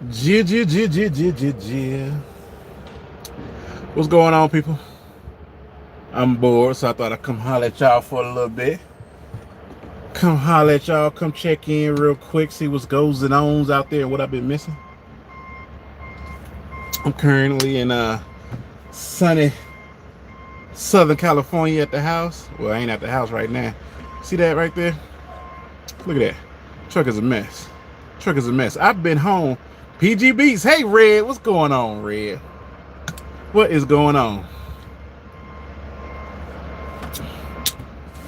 Yeah. What's going on, people? I'm bored, so I thought I'd come holler at y'all for a little bit. Come holler at y'all, come check in real quick, see what's goes and ons out there and what I've been missing. I'm currently in sunny Southern California at the house. Well, I ain't at the house right now. See that right there? Look at that. Truck is a mess. Truck is a mess. I've been home. PG Beats. Hey, Red. What's going on, Red? What is going on?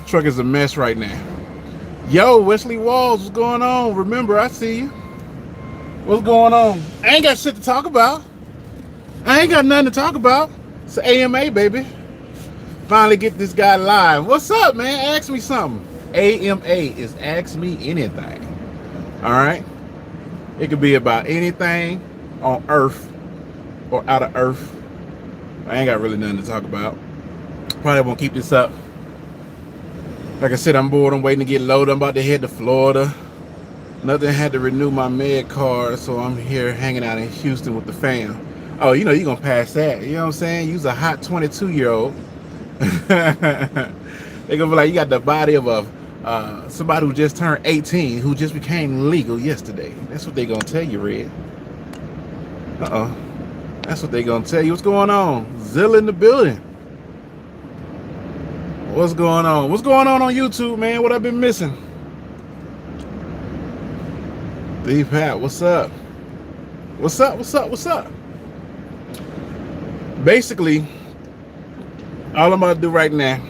Truck is a mess right now. Yo, Wesley Walls, what's going on? Remember, I see you. What's going on? I ain't got shit to talk about. I ain't got nothing to talk about. It's an AMA, baby. Finally get this guy live. What's up, man? Ask me something. AMA is ask me anything. All right? It could be about anything on Earth or out of Earth. I ain't got really nothing to talk about. Probably won't keep this up. Like I said, I'm bored. I'm waiting to get loaded. I'm about to head to Florida. Nothing had to renew my med card, so I'm here hanging out in Houston with the fam. Oh, you know you're going to pass that. You know what I'm saying? You's a hot 22-year-old. They're going to be like, you got the body of a somebody who just turned 18, who just became legal yesterday. That's what they're going to tell you, Red. Uh-oh. That's what they're going to tell you. What's going on? Zilla in the building. What's going on? What's going on YouTube, man? What I've been missing? D.Pat, what's up? What's up? What's up? What's up? Basically, all I'm about to do right now,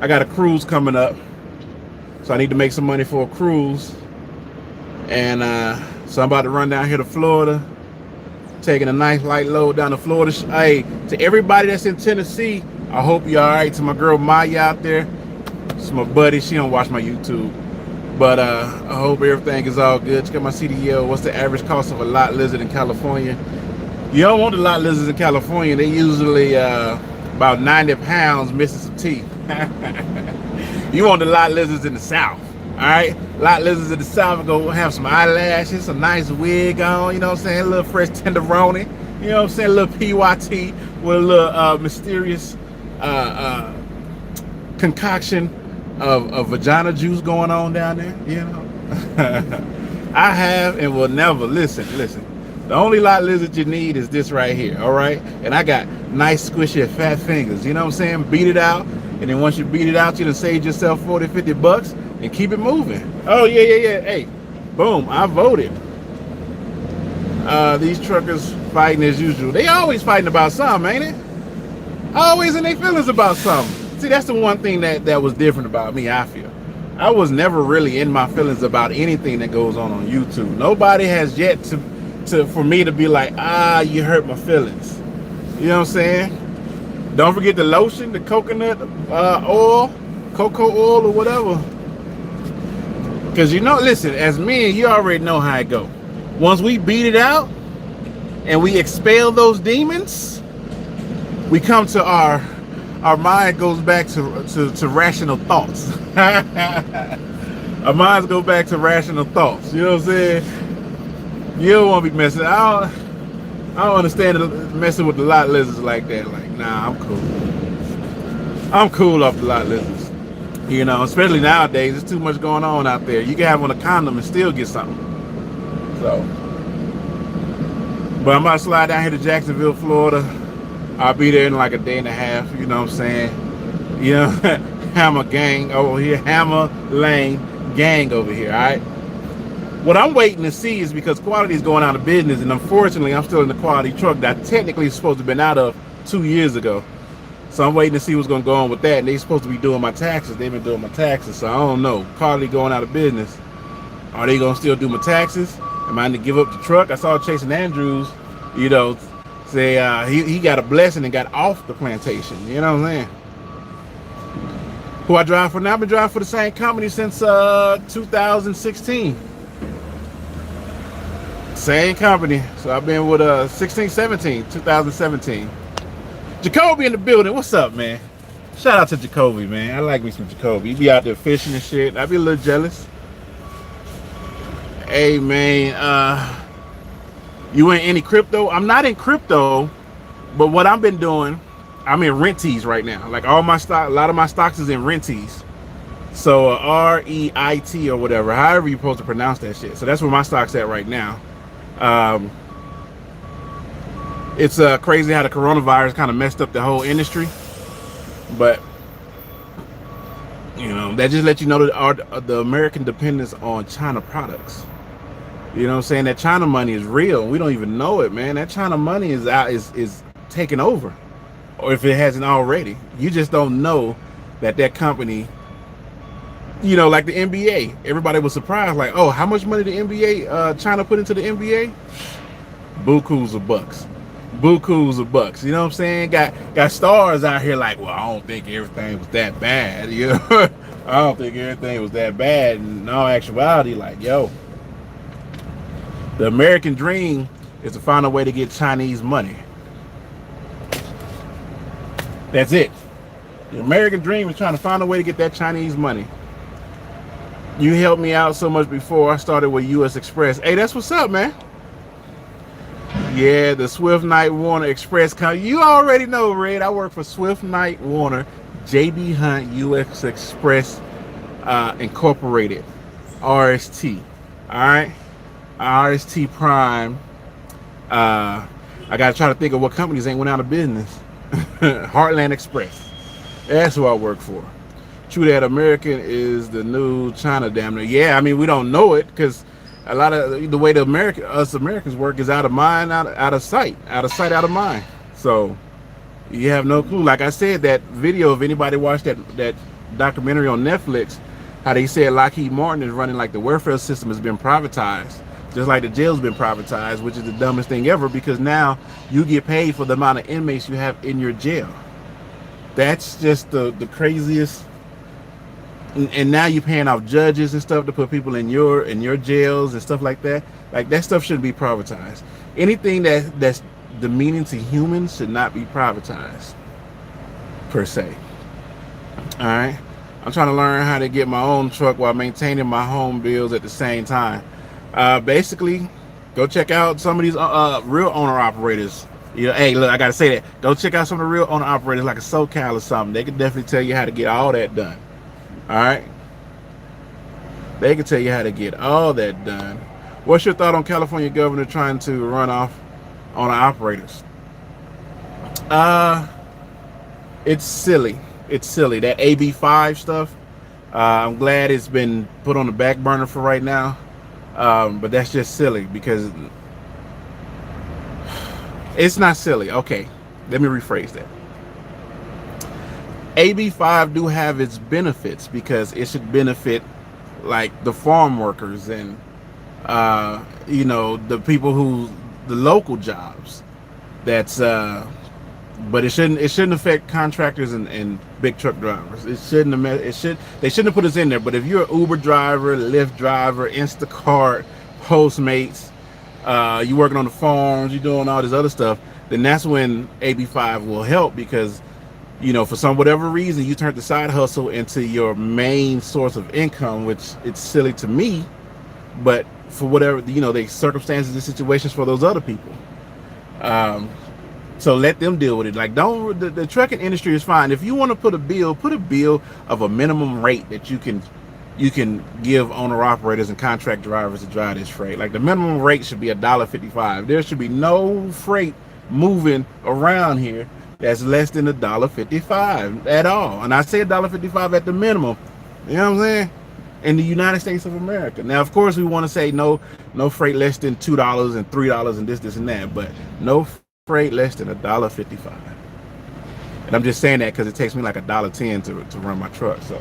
I got a cruise coming up. So I need to make some money for a cruise. And so I'm about to run down here to Florida, taking a nice light load down to Florida. Hey, to everybody that's in Tennessee, I hope you're all right. To my girl Maya out there, it's my buddy. She don't watch my YouTube, but I hope everything is all good. Check out my CDL. What's the average cost of a lot lizard in California? You don't want the lot lizards in California. They usually about 90 pounds, missing some teeth. You want the lot lizards in the South. All right, lot lizards in the South are gonna have some eyelashes, a nice wig on. You know what I'm saying? A little fresh tenderoni. You know what I'm saying? A little PYT with a little mysterious concoction of vagina juice going on down there, you know. I have and will never listen. The only lot lizard you need is this right here, all right? And I got nice squishy fat fingers, you know what I'm saying? Beat it out, and then once you beat it out, you done save yourself 40, 50 bucks and keep it moving. Oh yeah. Hey, boom, I voted. These truckers fighting as usual. They always fighting about something, ain't it? Always in their feelings about something. See, that's the one thing that was different about me, I feel. I was never really in my feelings about anything that goes on YouTube. Nobody has yet to for me to be like, you hurt my feelings. You know what I'm saying? Don't forget the lotion, the coconut oil, cocoa oil or whatever. Because you know, listen, as men, you already know how it go. Once we beat it out and we expel those demons, we come to our mind goes back to rational thoughts. Our minds go back to rational thoughts. You know what I'm saying? You don't want to be messing. I don't understand messing with the lot lizards like that. Like, nah, I'm cool. I'm cool off the lot lizards. You know, especially nowadays, there's too much going on out there. You can have on a condom and still get something. So, but I'm about to slide down here to Jacksonville, Florida. I'll be there in like a day and a half. You know what I'm saying? You know, Hammer gang over here, Hammer Lane gang over here. All right. What I'm waiting to see is because Quality is going out of business, and unfortunately, I'm still in the Quality truck that I technically supposed to have been out of 2 years ago. So I'm waiting to see what's going to go on with that. And they're supposed to be doing my taxes. They've been doing my taxes, so I don't know. Quality going out of business. Are they going to still do my taxes? Am I going to give up the truck? I saw Chasing Andrews, you know, say he got a blessing and got off the plantation. You know what I'm saying? Who I drive for now? I've been driving for the same company since 2016. Same company. So I've been with 2017. Jacoby in the building. What's up, man? Shout out to Jacoby, man. I like me some Jacoby. He be out there fishing and shit. I be a little jealous. Hey, man. You in any crypto? I'm not in crypto, but what I've been doing, I'm in renties right now. Like all my stock, a lot of my stocks is in renties. So REIT or whatever, however you're supposed to pronounce that shit. So that's where my stock's at right now. Um, it's crazy how the coronavirus kind of messed up the whole industry, but you know that just lets you know that the American dependence on China products. You know what I'm saying? That China money is real. We don't even know it, man. That China money is out is taking over, or if it hasn't already, you just don't know that company. You know, like the NBA, everybody was surprised, like, oh, how much money the NBA, China put into the NBA? Bukus of bucks, bukus of bucks. You know what I'm saying? Got stars out here like, well, I don't think everything was that bad. You know, I don't think everything was that bad. And in all actuality, like, yo, the American dream is to find a way to get Chinese money. That's it. The American dream is trying to find a way to get that Chinese money. You helped me out so much before I started with U.S. Express. Hey, that's what's up, man. Yeah, the Swift Knight Warner Express. You already know, Red. I work for Swift Knight Warner, JB Hunt U.S. Express Incorporated, RST. All right, RST Prime. I gotta try to think of what companies ain't went out of business. Heartland Express. That's who I work for. True that American is the new China, damn near. Yeah, I mean, we don't know it because a lot of the way us Americans work is out of mind, out of sight, out of mind. So you have no clue. Like I said, that video, if anybody watched that documentary on Netflix, how they said Lockheed Martin is running like the welfare system has been privatized, just like the jail's been privatized, which is the dumbest thing ever because now you get paid for the amount of inmates you have in your jail. That's just the craziest. And now you're paying off judges and stuff to put people in your jails and stuff like that. Like that stuff shouldn't be privatized. Anything that's demeaning to humans should not be privatized, per se. All right. I'm trying to learn how to get my own truck while maintaining my home bills at the same time. Basically, go check out some of these real owner operators. You know, hey, look, I gotta say that. Go check out some of the real owner operators like a SoCal or something. They can definitely tell you how to get all that done. All right, they can tell you how to get all that done. What's your thought on California governor trying to run off on operators? It's silly. It's silly, that AB5 stuff. I'm glad it's been put on the back burner for right now, but that's just silly because it's not silly. Okay, let me rephrase that. AB5 do have its benefits because it should benefit like the farm workers and you know, the people the local jobs. That's but it shouldn't affect contractors and big truck drivers. They shouldn't have put us in there. But if you're an Uber driver, Lyft driver, Instacart, Postmates, you working on the farms, you're doing all this other stuff, then that's when AB5 will help because, you know, for whatever reason, you turned the side hustle into your main source of income, which it's silly to me, but for whatever, you know, the circumstances and situations for those other people. So let them deal with it. Like, the trucking industry is fine. If you want to put a bill of a minimum rate that you can give owner operators and contract drivers to drive this freight. Like the minimum rate should be $1.55. There should be no freight moving around here that's less than $1.55 at all. And I say $1.55 at the minimum. You know what I'm saying? In the United States of America. Now, of course, we want to say no freight less than $2 and $3 and this and that, but no freight less than $1.55. And I'm just saying that because it takes me like $1.10 to run my truck. So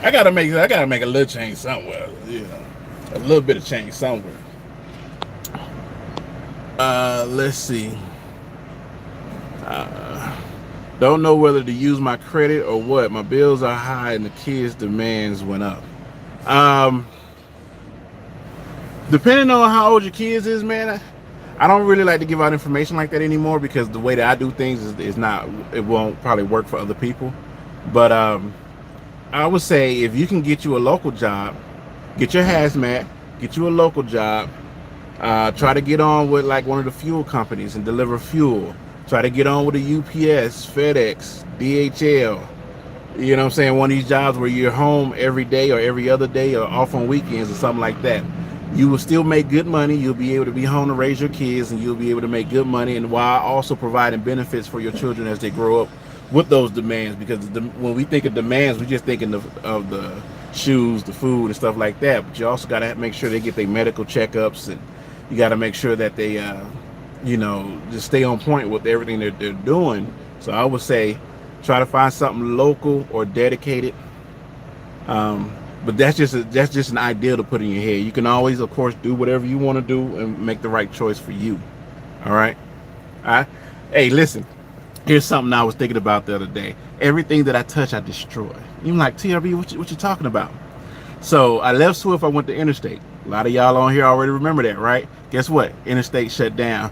I gotta make a little change somewhere. You know, a little bit of change somewhere. Let's see. Don't know whether to use my credit or what. My bills are high and the kids' demands went up. Depending on how old your kids is, man, I don't really like to give out information like that anymore because the way that I do things is not, it won't probably work for other people. But I would say if you can get you a local job, get your hazmat, get you a local job, Try to get on with like one of the fuel companies and deliver fuel. Try to get on with the UPS, FedEx, DHL. You know what I'm saying? One of these jobs where you're home every day or every other day or off on weekends or something like that. You will still make good money. You'll be able to be home to raise your kids, and you'll be able to make good money, and while also providing benefits for your children as they grow up with those demands. Because when we think of demands, we just thinking of the shoes, the food, and stuff like that. But you also got to make sure they get their medical checkups, and you got to make sure that they, just stay on point with everything they're doing. So I would say, try to find something local or dedicated. But that's just an idea to put in your head. You can always, of course, do whatever you want to do and make the right choice for you. All right. All right. Hey, listen. Here's something I was thinking about the other day. Everything that I touch, I destroy. You're like, TRB, what you talking about? So I left Swift. I went to Interstate. A lot of y'all on here already remember that, right? Guess what? Interstate shut down.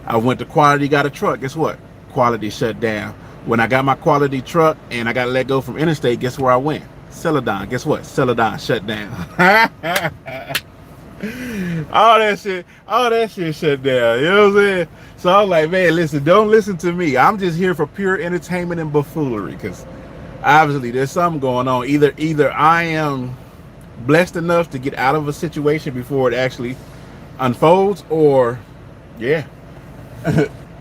I went to Quality, got a truck. Guess what? Quality shut down. When I got my Quality truck and I got let go from Interstate, guess where I went? Celadon. Guess what? Celadon shut down. all that shit shut down. You know what I'm saying? So I was like, man, listen, don't listen to me. I'm just here for pure entertainment and buffoonery, because obviously there's something going on. Either I am blessed enough to get out of a situation before it actually unfolds, or yeah,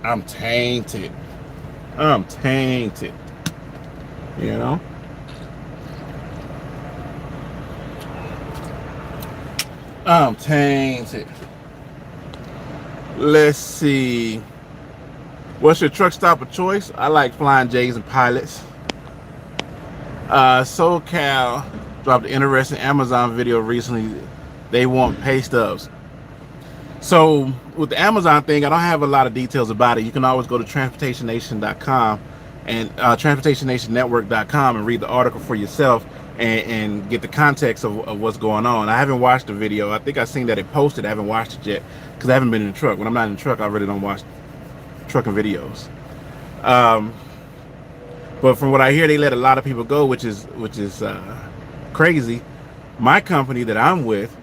I'm tainted. I'm tainted. You know? I'm tainted. Let's see. What's your truck stop of choice? I like Flying J's and Pilots. SoCal dropped an interesting Amazon video recently. They want pay stubs. So with the Amazon thing, I don't have a lot of details about it. You can always go to transportationnation.com and transportationnationnetwork.com and read the article for yourself and get the context of what's going on. I haven't watched the video. I think I seen that it posted. I haven't watched it yet because I haven't been in the truck. When I'm not in the truck, I really don't watch trucking videos. But from what I hear, they let a lot of people go, which is crazy. My company that I'm with,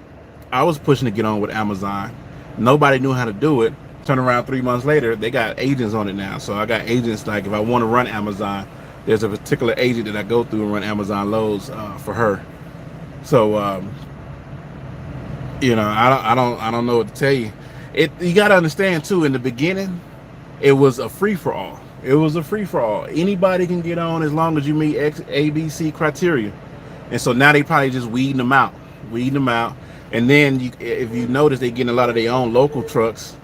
I was pushing to get on with Amazon. Nobody knew how to do it. Turn around 3 months later, they got agents on it now. So I got agents, like if I want to run Amazon, there's a particular agent that I go through and run Amazon loads for her. So I don't know what to tell you. You got to understand too. In the beginning, it was a free for all. It was a free for all. Anybody can get on as long as you meet A, B, C criteria. And so now they probably just weeding them out. And then if you notice, they getting a lot of their own local trucks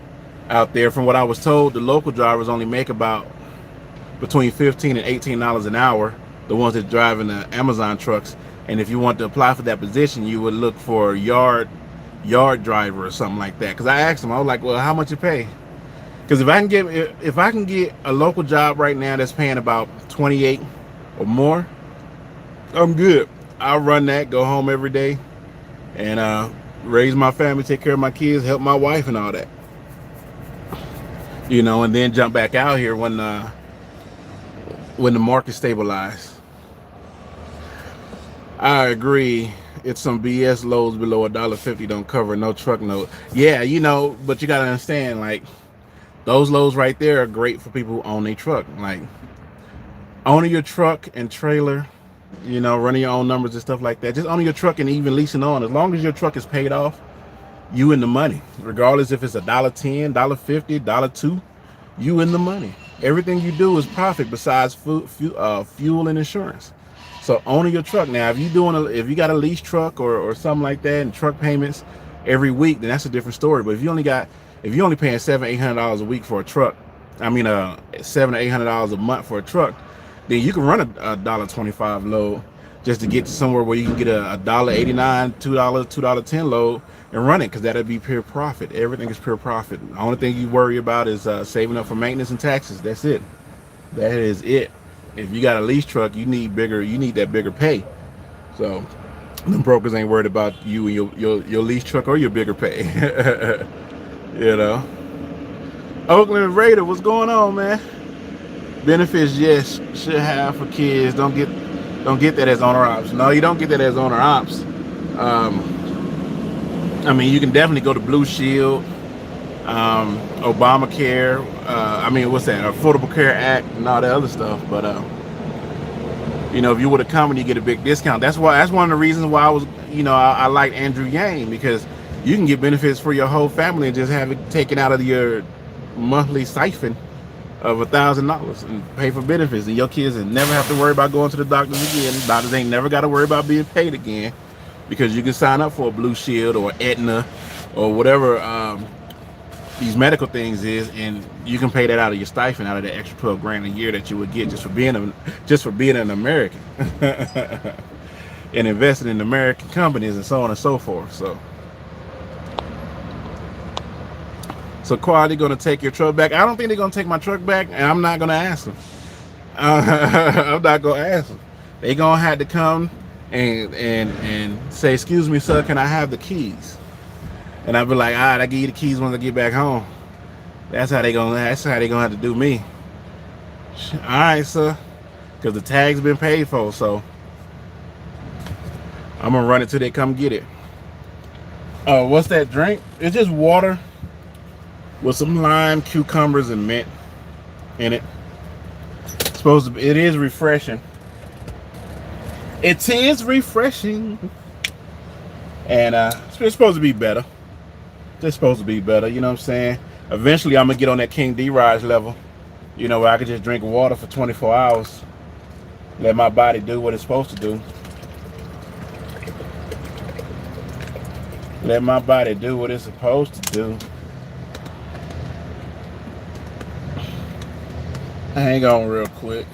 out there. From what I was told, the local drivers only make about between $15 and $18 an hour, the ones that drive in the Amazon trucks. And if you want to apply for that position, you would look for a yard driver or something like that. Because I asked them, I was like, well, how much you pay? Because if I can get a local job right now that's paying about 28 or more, I'm good. I'll run that, go home every day, and raise my family, take care of my kids, help my wife and all that. And then jump back out here when the market stabilizes. I agree. It's some BS loads below $1.50 don't cover no truck note. Yeah, but you gotta understand, like, those loads right there are great for people who own a truck. Like, owning your truck and trailer, running your own numbers and stuff like that. Just owning your truck and even leasing on. As long as your truck is paid off, you in the money. Regardless if it's $1.10, $1.50, $2, you in the money. Everything you do is profit besides fuel and insurance. So owning your truck now, if you got a lease truck or something like that, and truck payments every week, then that's a different story. But if you're only paying $700-800 a week for a truck, $700 or $800 a month for a truck, then you can run a $1.25 load just to get to somewhere where you can get a $1.89, $2.10 load and run it, because that'll be pure profit. Everything is pure profit. The only thing you worry about is saving up for maintenance and taxes. That's it. That is it. If you got a lease truck, you need that bigger pay. So them brokers ain't worried about you and your lease truck or your bigger pay. Oakland Raider, what's going on, man? Benefits, yes, should have for kids. Don't get that as owner ops. No, you don't get that as owner ops. I mean, you can definitely go to Blue Shield, Obamacare. I mean, what's that? Affordable Care Act and all that other stuff. But you know, if you were to come and you get a big discount, that's why. That's one of the reasons why I was, you know, I like Andrew Yang, because you can get benefits for your whole family and just have it taken out of your monthly siphon of $1,000 and pay for benefits, and your kids and never have to worry about going to the doctors again. Doctors ain't never got to worry about being paid again, because you can sign up for a Blue Shield or Aetna or whatever these medical things is, and you can pay that out of your stipend, out of the extra 12 grand a year that you would get just for being an American and investing in American companies and so on and so forth. So Quality going to take your truck back? I don't think they're going to take my truck back, and I'm not going to ask them. I'm not going to ask them. They going to have to come and say, "Excuse me, sir, can I have the keys?" And I'll be like, "All right, I give you the keys when I get back home." That's how they gonna have to do me. All right, sir, because the tag's been paid for, so I'm gonna run it till they come get it. Oh, what's that drink? It's just water with some lime, cucumbers, and mint in it. It is refreshing. It is refreshing, and it's supposed to be better. It's supposed to be better. You know what I'm saying? Eventually, I'm gonna get on that King D.Raj level. You know, where I could just drink water for 24 hours, let my body do what it's supposed to do. Let my body do what it's supposed to do. Hang on real quick.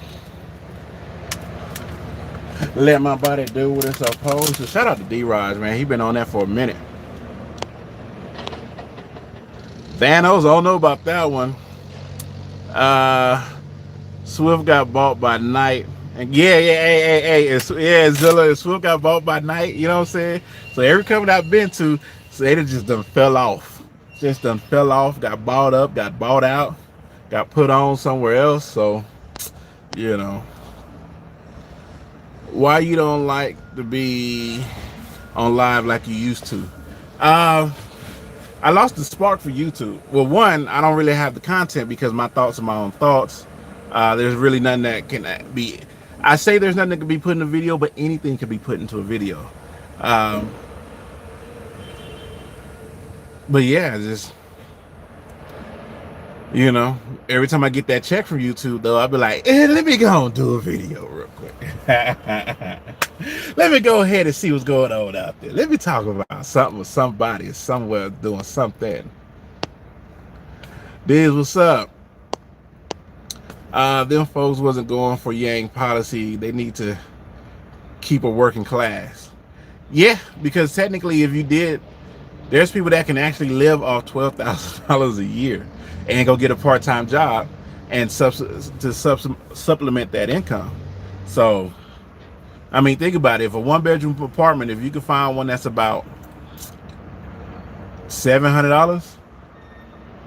Let my body do what it's supposed to. Shout out to D.Raj, man. He been on that for a minute. Thanos, I don't know about that one. Swift got bought by Night. And Zilla, Swift got bought by Night, you know what I'm saying? So every company I've been to, so they just done fell off. Just done fell off, got bought up, got bought out, got put on somewhere else. So, you know. Why you don't like to be on live like you used to? I lost the spark for YouTube. Well, one, I don't really have the content because my thoughts are my own thoughts. There's really nothing that can be. I say there's nothing that can be put in a video, but anything can be put into a video. But yeah, just, you know, every time I get that check from YouTube, though, I'll be like, let me go and do a video real quick. Let me go ahead and see what's going on out there. Let me talk about something with somebody somewhere doing something. This what's up. Them folks wasn't going for Yang policy. They need to keep a working class. Yeah, because technically if you did, there's people that can actually live off $12,000 a year and go get a part-time job and supplement that income. So, I mean, think about it. If a one-bedroom apartment, if you can find one that's about $700,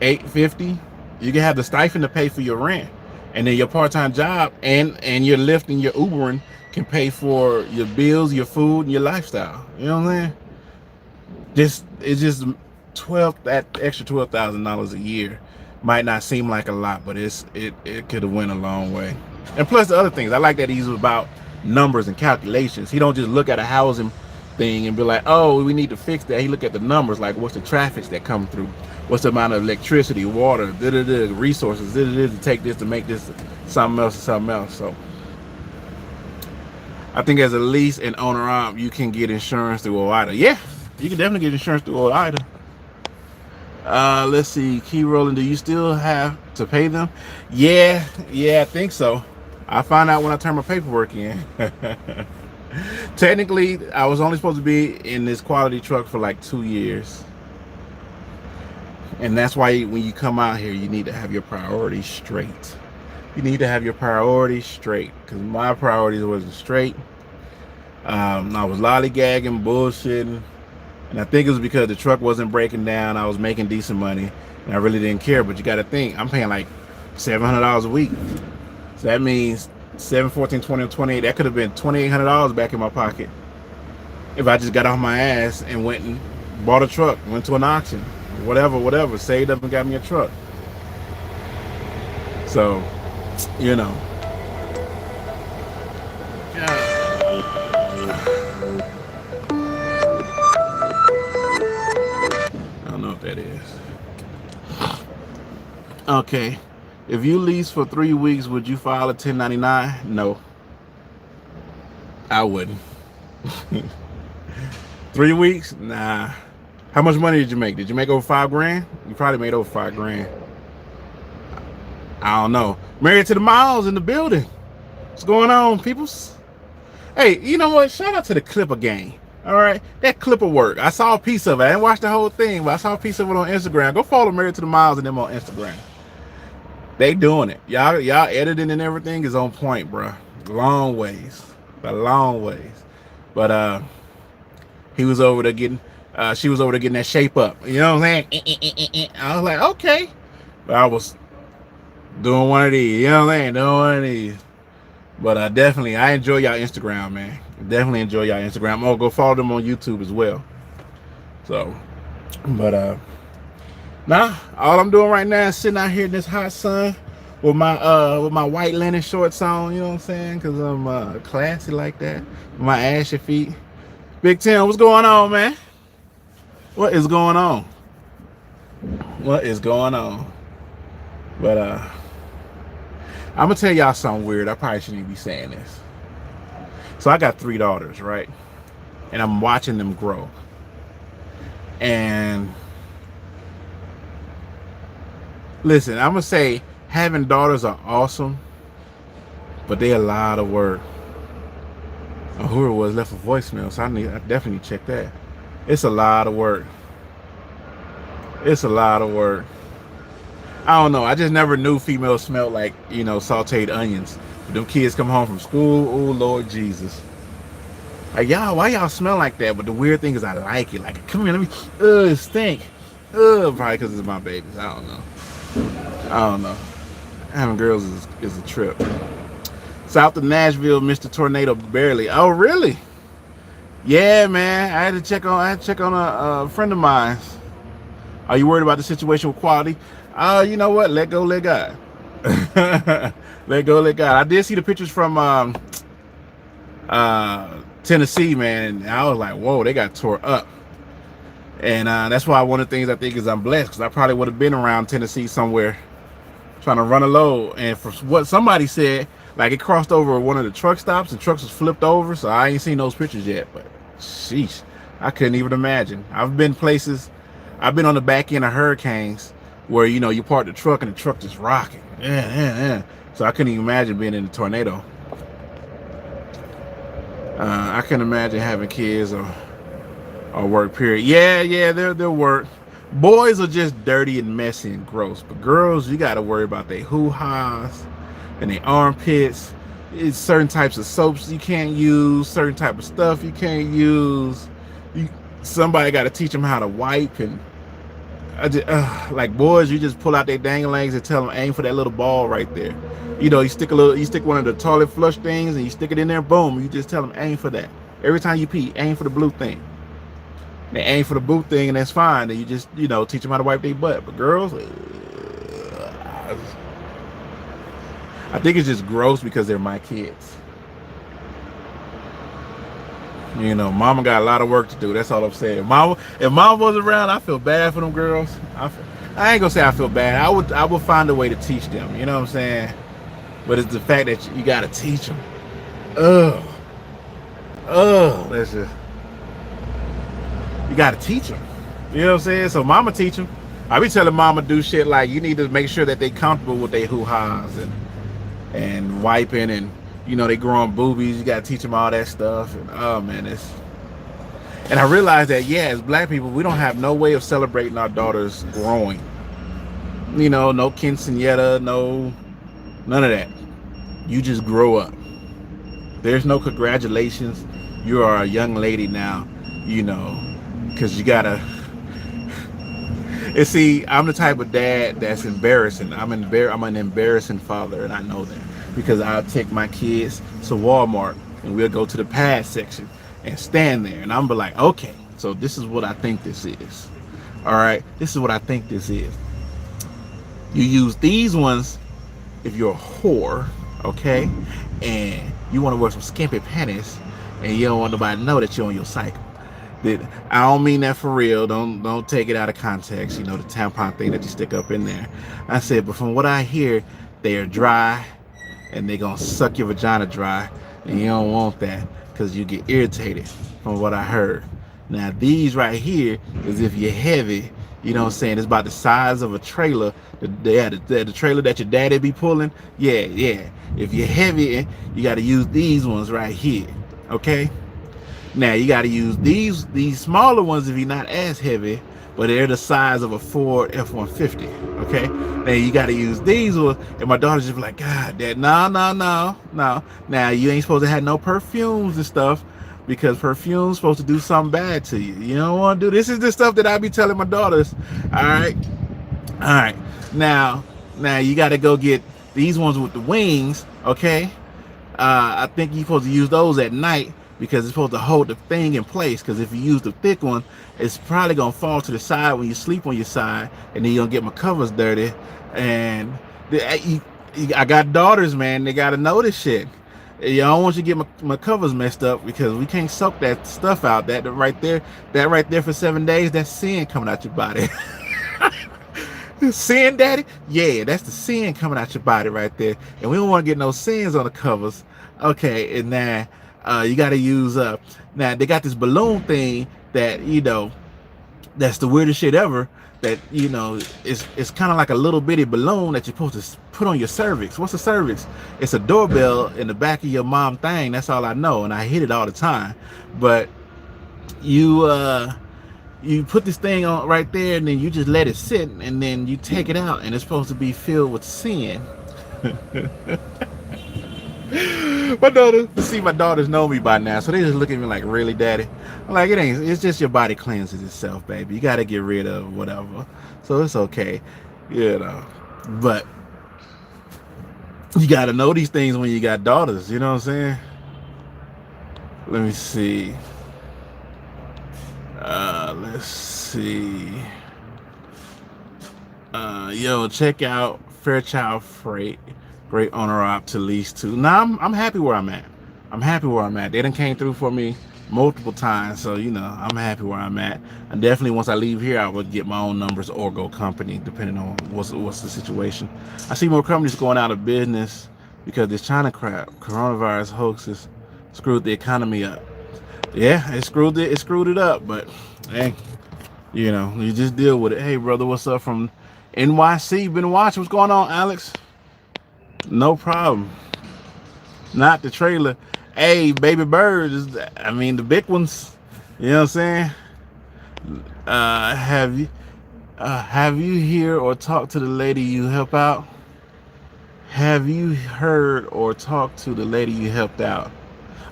$850, you can have the stipend to pay for your rent, and then your part-time job and your Lyft and your Ubering can pay for your bills, your food, and your lifestyle. You know what I'm saying? It's just that extra $12,000 a year might not seem like a lot, but it could have went a long way. And plus the other things, I like that he's about numbers and calculations. He don't just look at a housing thing and be like, "Oh, we need to fix that." He look at the numbers, like what's the traffic that come through, what's the amount of electricity, water, resources, to take this to make this something else or something else. So I think as a lease and owner-op, you can get insurance through OIDA. Yeah, you can definitely get insurance through OIDA. Let's see, Key Rolling, do you still have to pay them? Yeah, I think so. I find out when I turn my paperwork in. Technically, I was only supposed to be in this quality truck for like 2 years. And that's why when you come out here, you need to have your priorities straight. You need to have your priorities straight, because my priorities wasn't straight. I was lollygagging, bullshitting, and I think it was because the truck wasn't breaking down. I was making decent money, and I really didn't care. But you got to think, I'm paying like $700 a week. So that means 7, 14, 20, 28. That could have been $2,800 back in my pocket if I just got off my ass and went and Bought a truck, went to an auction, whatever, saved up and got me a truck. So, you know. I don't know what that is. Okay. If you lease for 3 weeks, would you file a 1099? No, I wouldn't. 3 weeks? Nah. How much money did you make? Did you make over 5 grand? You probably made over 5 grand. I don't know. Married to the Miles in the building. What's going on, peoples? Hey, you know what? Shout out to the Clipper gang. All right, that Clipper work. I saw a piece of it. I didn't watch the whole thing, but I saw a piece of it on Instagram. Go follow Married to the Miles and them on Instagram. They doing it. Y'all editing and everything is on point, bro. Long ways, a long ways. But he was over there getting, she was over there getting that shape up. You know what I'm saying? I was like, okay. But I was doing one of these. You know what I'm saying? Doing one of these. But definitely, I enjoy y'all Instagram, man. Definitely enjoy y'all Instagram. I'm gonna go follow them on YouTube as well. So, but nah, all I'm doing right now is sitting out here in this hot sun with my white linen shorts on. You know what I'm saying? Cause I'm classy like that. With my ashy feet. Big Tim, what's going on, man? What is going on? What is going on? But I'm gonna tell y'all something weird. I probably shouldn't even be saying this. So I got 3 daughters, right? And I'm watching them grow. And listen, I'm gonna say having daughters are awesome, but they're a lot of work. Who it was left a voicemail, so I definitely need to check that. It's a lot of work. It's a lot of work. I don't know. I just never knew females smelled like, you know, sauteed onions. But them kids come home from school. Oh, Lord Jesus. Like, y'all, why y'all smell like that? But the weird thing is I like it. Like, come here, let me, it stink. Probably because it's my babies. I don't know. I don't know. Having girls is a trip. South of Nashville, Mr. Tornado barely. Oh, really? Yeah, man. I had to check on a friend of mine. Are you worried about the situation with quality? You know what? Let go, let God. Let go, let God. I did see the pictures from Tennessee, man, and I was like, whoa, they got tore up. And that's why one of the things I think is I'm blessed, because I probably would have been around Tennessee somewhere trying to run a load. And for what somebody said, like it crossed over one of the truck stops and trucks was flipped over. So I ain't seen those pictures yet, but sheesh, I couldn't even imagine. I've been places, I've been on the back end of hurricanes where, you know, you park the truck and the truck just rocking. Yeah. So I couldn't even imagine being in a tornado. I couldn't imagine having kids or work, period. Yeah, they'll work. Boys are just dirty and messy and gross, but girls, you got to worry about their hoo-has and their armpits. It's certain types of soaps you can't use, certain type of stuff you can't use. Somebody got to teach them how to wipe. And like boys, you just pull out their dang-a-langs and tell them aim for that little ball right there. You know, you stick one of the toilet flush things and you stick it in there, boom, you just tell them aim for that. Every time you pee, aim for the blue thing. They aim for the blue thing and that's fine. And you just, you know, teach them how to wipe their butt. But girls, I think it's just gross because they're my kids. You know, mama got a lot of work to do. That's all I'm saying. If mama was around, I feel bad for them girls. I ain't gonna say I feel bad. I would find a way to teach them. You know what I'm saying? But it's the fact that you gotta teach them. That's just, you gotta teach them. You know what I'm saying? So mama teach them. I be telling mama do shit like you need to make sure that they comfortable with their hoo-has and wiping, and you know they growing boobies. You gotta teach them all that stuff. And oh man, and I realized that as black people, we don't have no way of celebrating our daughters growing. You know, no quinceañera, none of that. You just grow up. There's no congratulations. You are a young lady now. You know, because you gotta. And see, I'm the type of dad that's embarrassing. I'm an embarrassing father, and I know that because I'll take my kids to Walmart and we'll go to the pad section and stand there, and I'm be like, okay, So this is what I think this is. All right, this is what I think this is. You use these ones if you're a whore, okay, and you want to wear some skimpy panties, and you don't want nobody to know that you're on your cycle. I don't mean that for real. Don't take it out of context. You know, the tampon thing that you stick up in there. I said, but from what I hear, they are dry, and they're gonna suck your vagina dry, and you don't want that because you get irritated. From what I heard. Now these right here is if you're heavy. You know what I'm saying? It's about the size of a trailer. The trailer that your daddy be pulling. Yeah, yeah. If you're heavy, you got to use these ones right here. Okay. Now you got to use these smaller ones if you're not as heavy, but they're the size of a Ford F-150. Okay. Now you got to use these ones, and my daughter's just like, God, Dad, no. Now you ain't supposed to have no perfumes and stuff, because perfume's supposed to do something bad to you. You don't want to do this. Is the stuff that I be telling my daughters. All right. Now you got to go get these ones with the wings. Okay. I think you're supposed to use those at night because it's supposed to hold the thing in place. Because if you use the thick one, it's probably gonna fall to the side when you sleep on your side, and then you're gonna get my covers dirty. And I got daughters, man. They gotta know this shit. You don't want you to get my covers messed up, because we can't soak that stuff out. That right there for 7 days, that's sin coming out your body. Sin, daddy? Yeah, that's the sin coming out your body right there. And we don't want to get no sins on the covers. Okay, and now you got to use now they got this balloon thing that, you know, that's the weirdest shit ever. That, you know, it's kind of like a little bitty balloon that you're supposed to put on your cervix. What's a cervix? It's a doorbell in the back of your mom thing. That's all I know, and I hit it all the time. But you put this thing on right there, and then you just let it sit, and then you take it out, and it's supposed to be filled with sin. My daughters know me by now, so they just look at me like, really, daddy? I'm like, it ain't, it's just your body cleanses itself, baby. You got to get rid of whatever, so it's okay, you know. But you got to know these things when you got daughters, you know what I'm saying? Let me see. Let's see. Yo, check out Fairchild Freight. Great owner op to lease to. Now I'm happy where I'm at. They done came through for me multiple times, so you know I'm happy where I'm at. And definitely once I leave here, I would get my own numbers or go company, depending on what's the situation. I see more companies going out of business because this China crap, coronavirus hoaxes, screwed the economy up. Yeah, it screwed it up, but hey, you know, you just deal with it. Hey brother, what's up from NYC? Been watching. What's going on, Alex? No problem. Not the trailer. Hey, baby birds, I mean the big ones. You know what I'm saying? Have you heard or talked to the lady you help out? Have you heard or talked to the lady you helped out?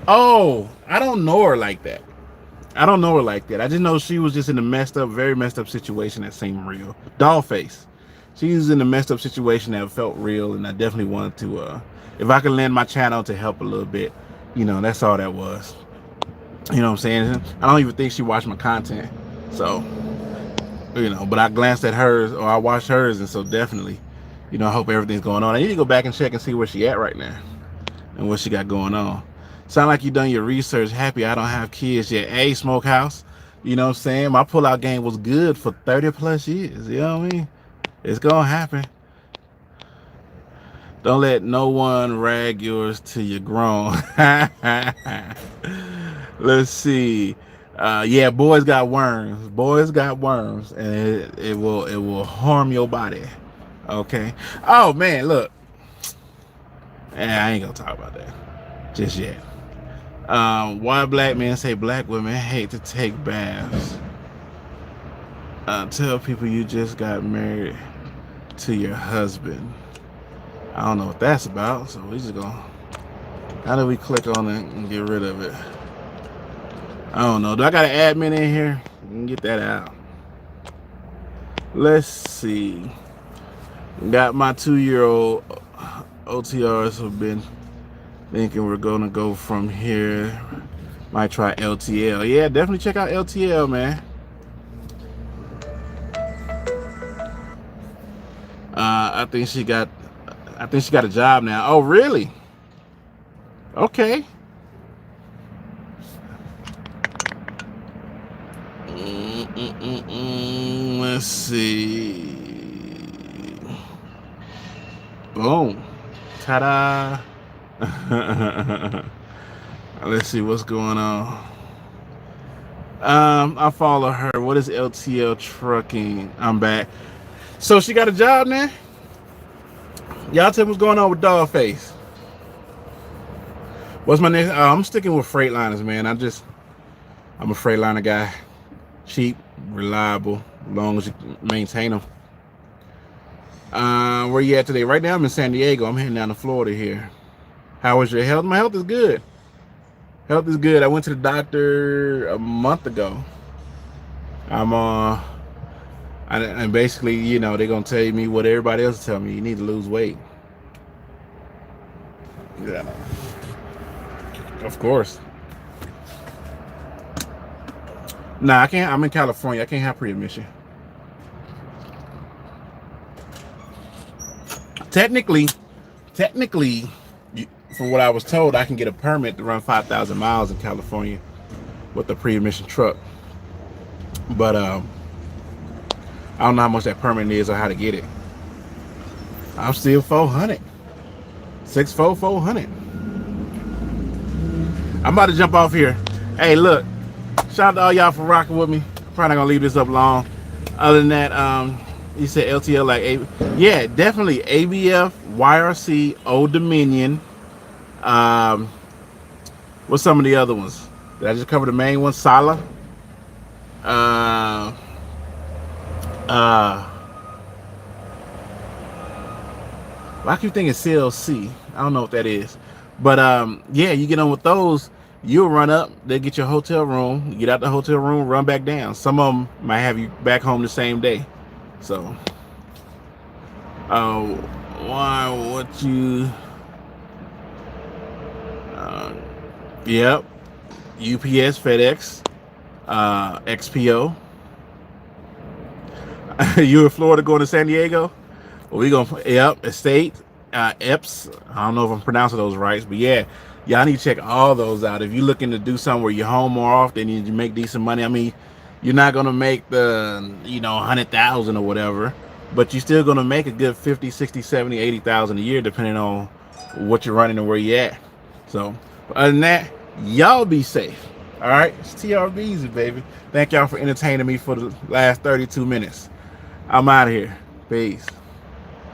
Oh, I don't know her like that. I just know she was just in a very messed up situation that seemed real. Dollface. She was in a messed up situation that felt real, and I definitely wanted to, if I could lend my channel to help a little bit, you know, that's all that was. You know what I'm saying? I don't even think she watched my content. So, you know, but I glanced at hers, or I watched hers, and so definitely, you know, I hope everything's going on. I need to go back and check and see where she at right now and what she got going on. Sound like you done your research. Happy I don't have kids yet. Hey, Smokehouse. You know what I'm saying? My pullout game was good for 30 plus years. You know what I mean? It's gonna happen. Don't let no one rag yours till you're grown. Let's see. Yeah, boys got worms. And it will harm your body. Okay. Oh man, look. I ain't gonna talk about that just yet. Why black men say black women hate to take baths? Tell people you just got married to your husband. I don't know what that's about, so we just gonna, how do we click on it and get rid of it? I don't know. Do I got an admin in here? We can get that out. Let's see. Got my 2-year-old OTRs have been thinking we're gonna go from here. Might try LTL. Yeah, definitely check out LTL, man. I think she got a job now. Oh, really? Okay. Let's see. Boom. Ta-da. Let's see what's going on. I follow her. What is LTL trucking? I'm back. So she got a job now? Y'all tell me what's going on with Dogface. What's my next? I'm sticking with Freightliners, man. I'm a Freightliner guy. Cheap, reliable, as long as you maintain them. Where you at today? Right now I'm in San Diego. I'm heading down to Florida here. How is your health? My health is good. Health is good. I went to the doctor a month ago. And basically, you know, they're gonna tell me what everybody else tell me. You need to lose weight. Yeah. Of course. Nah, I can't. I'm in California. I can't have pre-admission. Technically, from what I was told, I can get a permit to run 5,000 miles in California with a pre-admission truck. But I don't know how much that permit is or how to get it. I'm still 400. 6'4", 400. I'm about to jump off here. Hey, look. Shout out to all y'all for rocking with me. Probably not gonna leave this up long. Other than that, you said LTL like yeah, definitely ABF, YRC, Old Dominion. What's some of the other ones? Did I just cover the main ones? Sala. Well, I keep thinking CLC. I don't know what that is. But yeah, you get on with those, you'll run up, they get your hotel room, you get out the hotel room, run back down. Some of them might have you back home the same day. So yep, UPS, FedEx, XPO. You in Florida going to San Diego? Well, we gonna, yep, Estate, EPS. I don't know if I'm pronouncing those right, but yeah, y'all need to check all those out. If you're looking to do something where you're home more often and you make decent money, I mean, you're not gonna make the 100,000 or whatever, but you're still gonna make a good 50, 60, 70, 80,000 a year, depending on what you're running and where you're at. So, other than that, y'all be safe. All right, it's TRBeasy, baby. Thank y'all for entertaining me for the last 32 minutes. I'm out of here. Peace.